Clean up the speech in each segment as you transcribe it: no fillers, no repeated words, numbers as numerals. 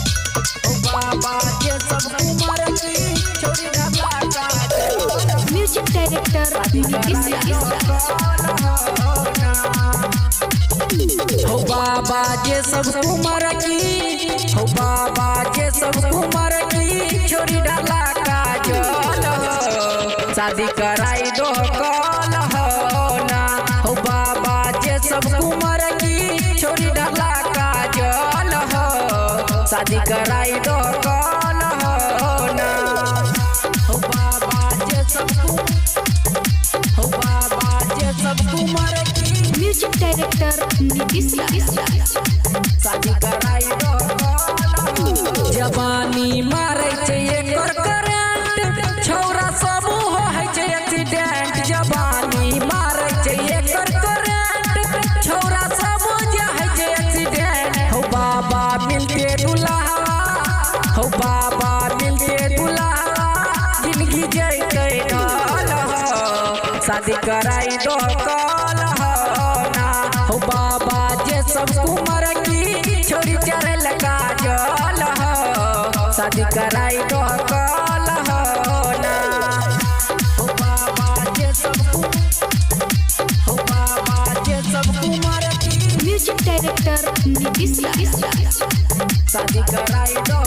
बाबा के सब कुमार की छोरी ढाला का म्यूजिक डायरेक्टर हो बाबा के सब कुमार की हो बाबा के सब कुमार की छोरी ढाला का जल शादी कराई दो कल हो ना हो बाबा के सब कुमार की छोरी ढाला का जल हो शादी कराई दो कल हो ना हो बाबा के सब कुमार की म्यूजिक डायरेक्टर नीतीश शादी कराई दो जवानी मारे छे एकर करंट छौरा समूह है छे एक्सीडेंट जवानी मारे छे एकर करंट छौरा समूह है छे एक्सीडेंट हो बाबा मिलके दुल्हा हो बाबा मिलके दुल्हा जिंदगी जैते डाल शादी कराई दो कल ना हो बाबा जे सब कुमार की छोरी चरल का जल शादी कराई दो कल ना हो बाबा जे सब कुमार की म्यूजिक डायरेक्टर नीतीश शादी कराई दो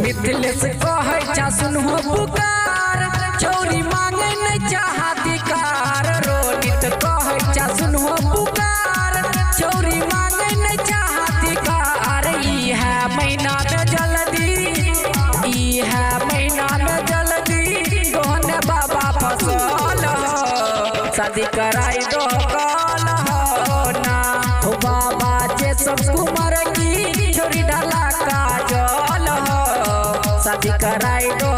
मिथिलेश कहे छा सुनहो पुकार छोरी मांगे नहीं चाहती कार रोनित कहे छा सुनहो पुकार छोरी मांगे नहीं चाहती कार ई है महीना में जल्दी गोहने बाबा फसल शादी कराई दो कल ना हो बाबा जे सब कुमार की छोरी ढाला का जल शादी कराई दो